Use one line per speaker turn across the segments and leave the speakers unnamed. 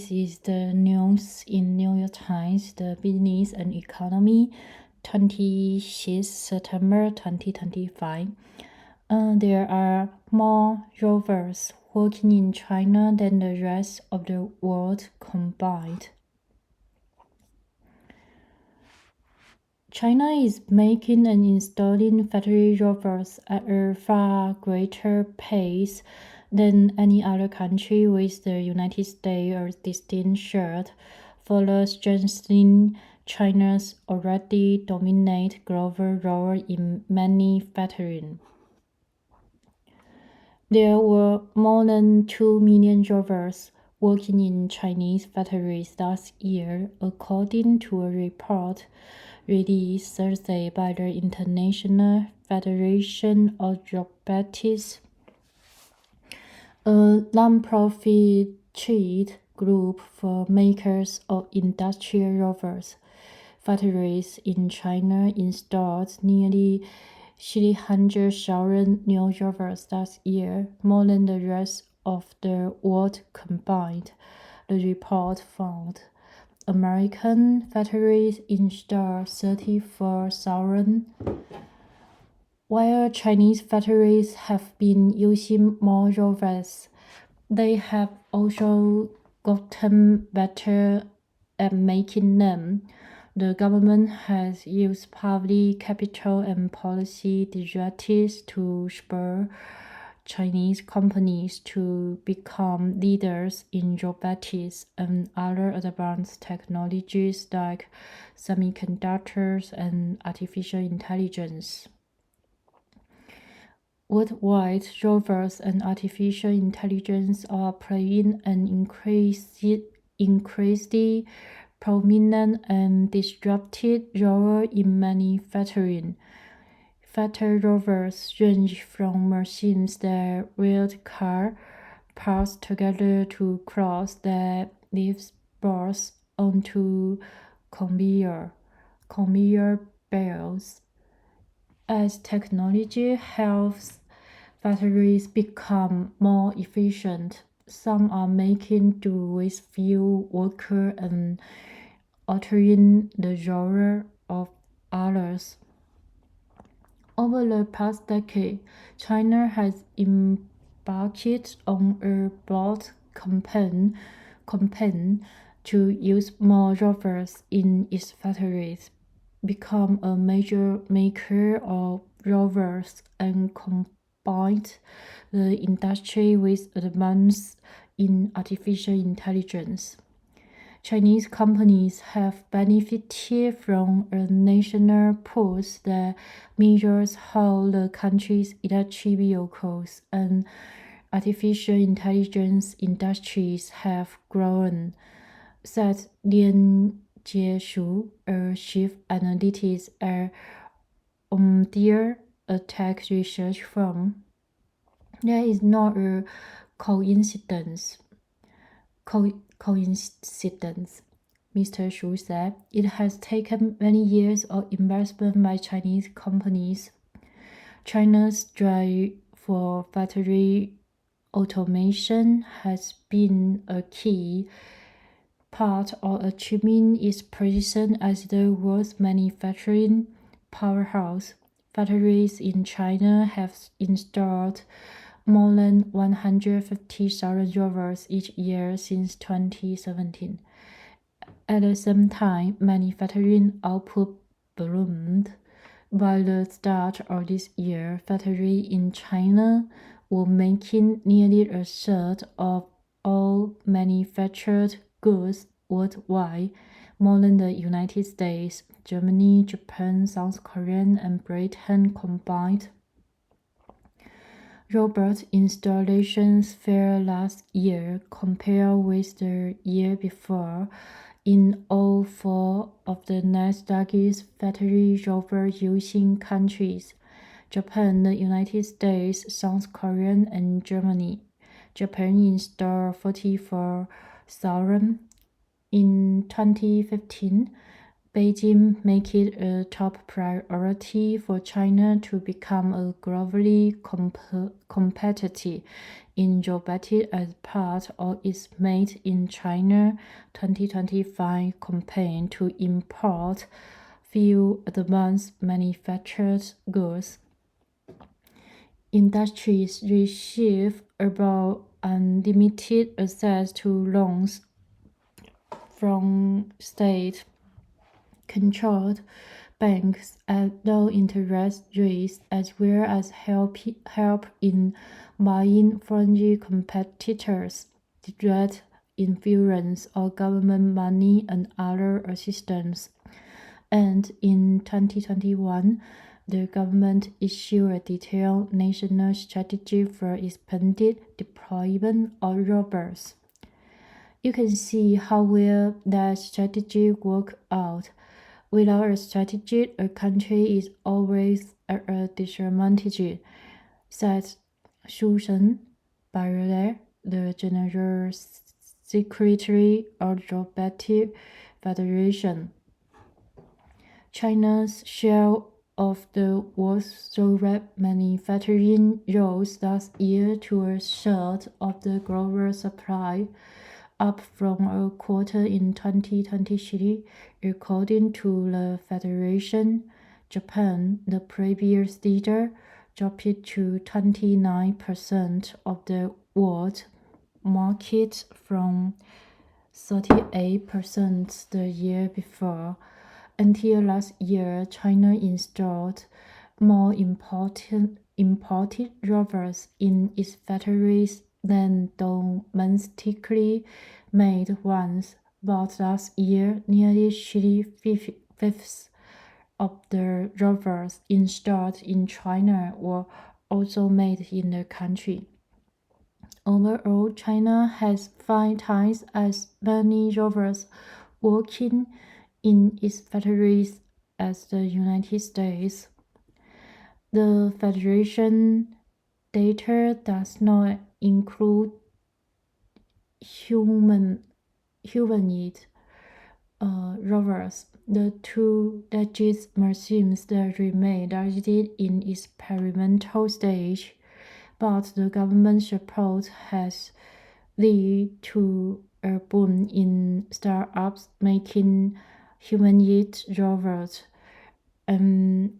This is the news in New York Times, the Business and Economy, 26 September 2025. There are more rovers working in China than the rest of the world combined. China is making and installing factory rovers at a far greater pace than any other country, with the United States a distinct third, further strengthening China's already dominant global role in manufacturing. There were more than 2 million rovers working in Chinese factories last year, according to a report released Thursday by the International Federation of Robotics, a non-profit group for makers of industrial rovers. Factories in China installed nearly 300,000 new rovers last year, more than the rest of the world combined, the report found. American factories installed 34,000, while Chinese factories have been using more rovers. They have also gotten better at making them. The government has used public capital and policy directives to spur Chinese companies to become leaders in robotics and other advanced technologies like semiconductors and artificial intelligence. Worldwide, rovers and artificial intelligence are playing an increasingly prominent and disruptive role in manufacturing. Factory rovers range from machines that weld car parts together to cloths that lift boards onto conveyor belts. As technology helps factories become more efficient, some are making do with few workers and altering the role of others. Over the past decade, China has embarked on a broad campaign to use more rovers in its factories, become a major maker of rovers, and combine the industry with advances in artificial intelligence. Chinese companies have benefited from a national push that measures how the country's electric vehicles and artificial intelligence industries have grown, said Lian Jieshu, a chief analyst at There, a tech research firm. There is not a coincidence, Mr. Shu said. It has taken many years of investment by Chinese companies. China's drive for factory automation has been a key part of achieving its position as the world's manufacturing powerhouse. Factories in China have installed more than 150,000 rovers each year since 2017. At the same time, manufacturing output ballooned. By the start of this year, factories in China were making nearly a third of all manufactured goods worldwide, more than the United States, Germany, Japan, South Korea, and Britain combined. Robot installations fell last year compared with the year before in all four of the next largest factory rover-using countries: Japan, the United States, South Korea, and Germany. Japan installed 44,000 in 2015, Beijing make it a top priority for China to become a globally competitive in robotics as part of its Made in China 2025 campaign to import few advanced manufactured goods. Industries receive about unlimited access to loans from state-controlled banks at low interest rates, as well as help in buying foreign competitors, direct influence of government money and other assistance. And in 2021, the government issued a detailed national strategy for expanded deployment of robots. You can see how well that strategy worked out. Without a strategy, a country is always at a disadvantage, said Susan Barrett, the General Secretary of the Robotics Federation. China's share of the world's robot manufacturing rose last year to a third of the global supply, up from a quarter in 2023, according to the Federation. Japan, the previous leader, dropped it to 29% of the world market from 38% the year before. Until last year, China installed more imported robots in its factories than domestically made ones, but last year, nearly 3/5 of the robots installed in China were also made in the country. Overall, China has 5 times as many robots working in its factories as the United States. The Federation data does not include humanoid robots, the 2 largest machines that remain largely in experimental stage, but the government support has led to a boom in startups making humanoid robots, and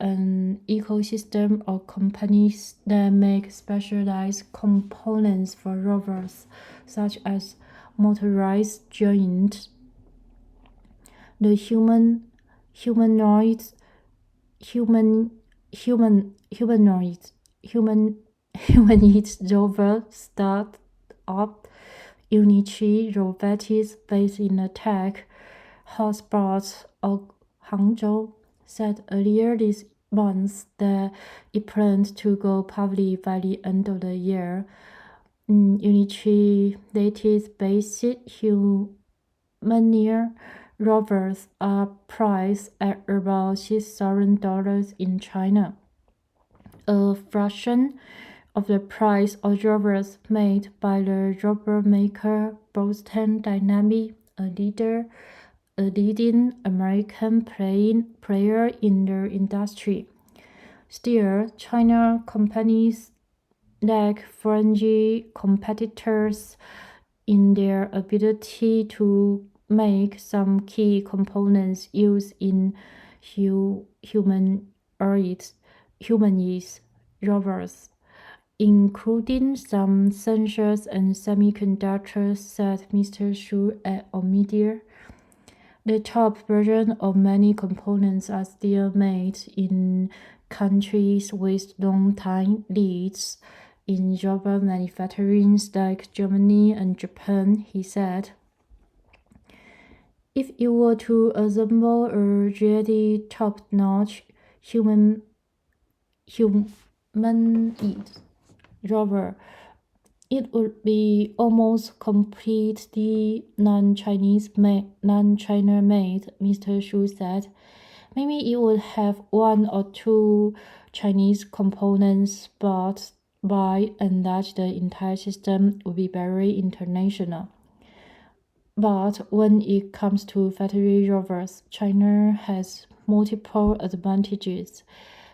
an ecosystem of companies that make specialized components for robots, such as motorized joints. The humanoid robot startup Unity Robotics, based in the tech hotspot of Hangzhou, said earlier this month that it plans to go public by the end of the year. Unity latest basic humanoid robots are priced at about $6,000 in China, a fraction of the price of robots made by the robot maker Boston Dynamics, a leading American player in the industry. Still, China companies lack foreign competitors in their ability to make some key components used in humanoid robots, including some sensors and semiconductors, said Mr. Xu at Omidyar. The top version of many components are still made in countries with long-time leads in robot manufacturing, like Germany and Japan, he said. If you were to assemble a really top-notch humanoid robot, it would be almost completely non-China made, Mr. Xu said. Maybe it would have 1 or 2 Chinese components, but by and large the entire system would be very international. But when it comes to factory rovers, China has multiple advantages.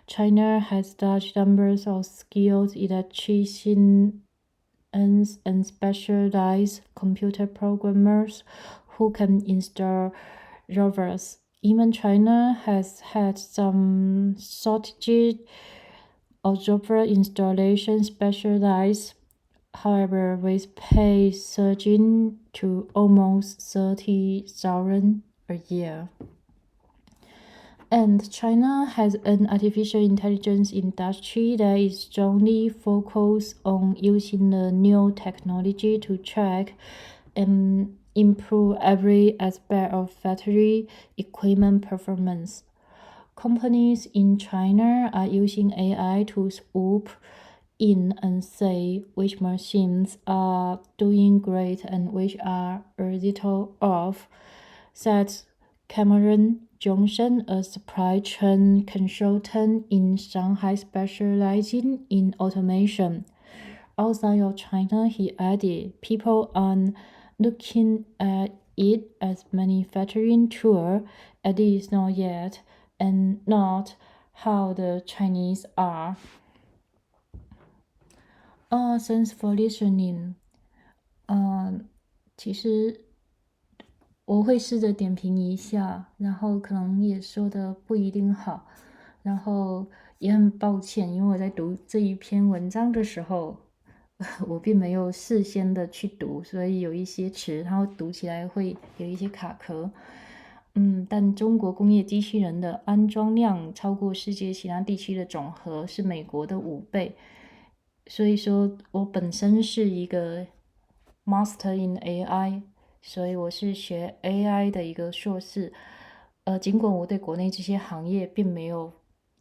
China has large numbers of skilled electricians and specialized computer programmers who can install rovers. Even China has had some shortage of rover installation specialized, however, with pay surging to almost 30,000 a year. And China has an artificial intelligence industry that is strongly focused on using the new technology to track and improve every aspect of factory equipment performance. Companies in China are using AI to swoop in and say which machines are doing great and which are a little off, said Cameron Johnson, a supply chain consultant in Shanghai specializing in automation. Outside of China, he added, people aren't looking at it as manufacturing tool, at least not yet, and not how the Chinese are. Thanks for listening. 其实我会试着点评一下，然后可能也说的不一定好，然后也很抱歉，因为我在读这一篇文章的时候，我并没有事先的去读，所以有一些词，然后读起来会有一些卡壳。但中国工业机器人的安装量超过世界其他地区的总和，是美国的5倍。所以说我本身是一个 Master in AI，所以我是学 AI 的一个硕士。尽管我对国内这些行业并没有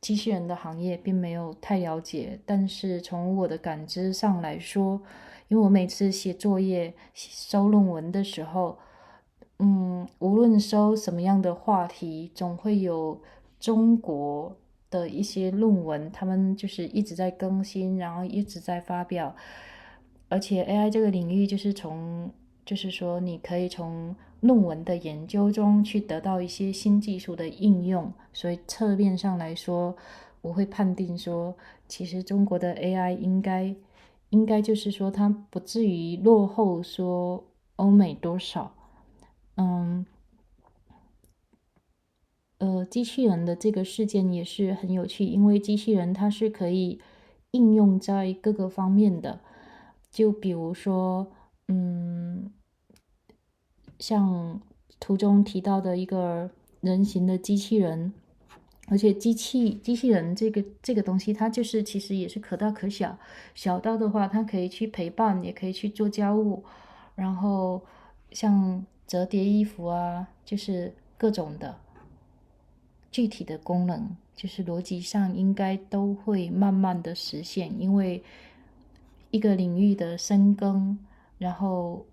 机器人的行业并没有太了解，但是从我的感知上来说，因为我每次写作业、收论文的时候，无论收什么样的话题，总会有中国的一些论文，他们就是一直在更新，然后一直在发表。而且 AI 这个领域就是说你可以从论文的研究中去得到一些新技术的应用，所以侧面上来说，我会判定说，其实中国的 AI 应该就是说它不至于落后说欧美多少。机器人的这个事件也是很有趣，因为机器人它是可以应用在各个方面的，就比如说，像图中提到的一个人形的机器人，而且机器人这个东西，它就是其实也是可大可小，小到的话，它可以去陪伴，也可以去做家务，然后像折叠衣服啊，就是各种的。具体的功能，就是逻辑上应该都会慢慢的实现，因为一个领域的深耕，然后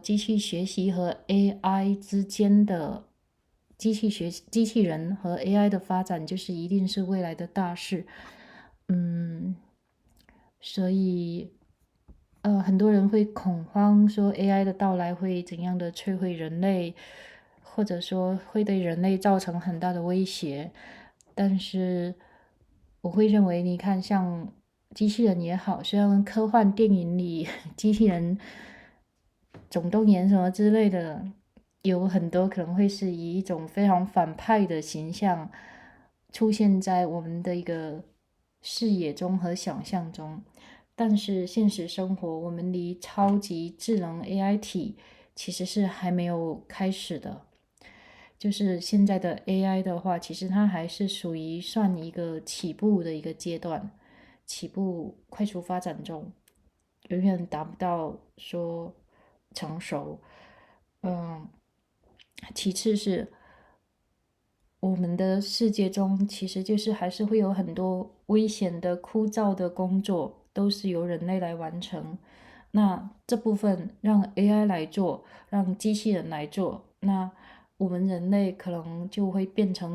机器学习和 AI 之间的机器人和 AI 的发展，就是一定是未来的大事。所以很多人会恐慌，说 AI 的到来会怎样的摧毁人类，或者说会对人类造成很大的威胁。但是我会认为，你看，像机器人也好，虽然科幻电影里机器人总动员什么之类的，有很多可能会是以一种非常反派的形象出现在我们的一个视野中和想象中。但是现实生活，我们离超级智能 AI 体其实是还没有开始的。就是现在的 AI 的话，其实它还是属于算一个起步的一个阶段，起步快速发展中，永远达不到说成熟。其次是我们的世界中，其实就是还是会有很多危险的、枯燥的工作，都是由人类来完成。那这部分让 AI 来做，让机器人来做，那我们人类可能就会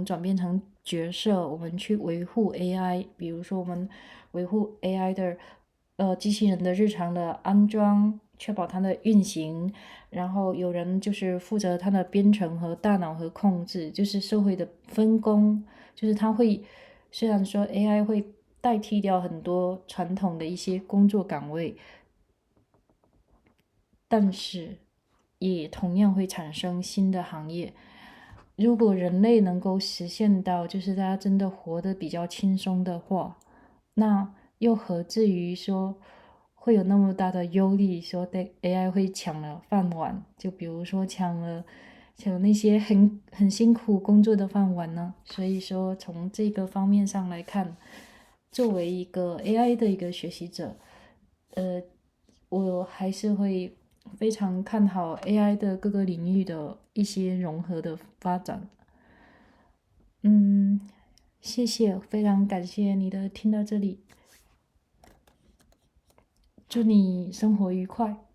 转变成角色，我们去维护 AI，比如说我们维护 AI 的机器人的日常的安装、确保它的运行，然后有人就是负责它的编程和大脑和控制，就是社会的分工，就是它会虽然说 AI 会代替掉很多传统的一些工作岗位，但是也同样会产生新的行业。如果人类能够实现到就是大家真的活得比较轻松的话，那又何至于说会有那么大的忧虑，说对 AI 会抢了饭碗，就比如说抢那些很辛苦工作的饭碗呢？所以说从这个方面上来看，作为一个 AI 的一个学习者，我还是会非常看好 AI 的各个领域的一些融合的发展。谢谢，非常感谢你的听到这里，祝你生活愉快。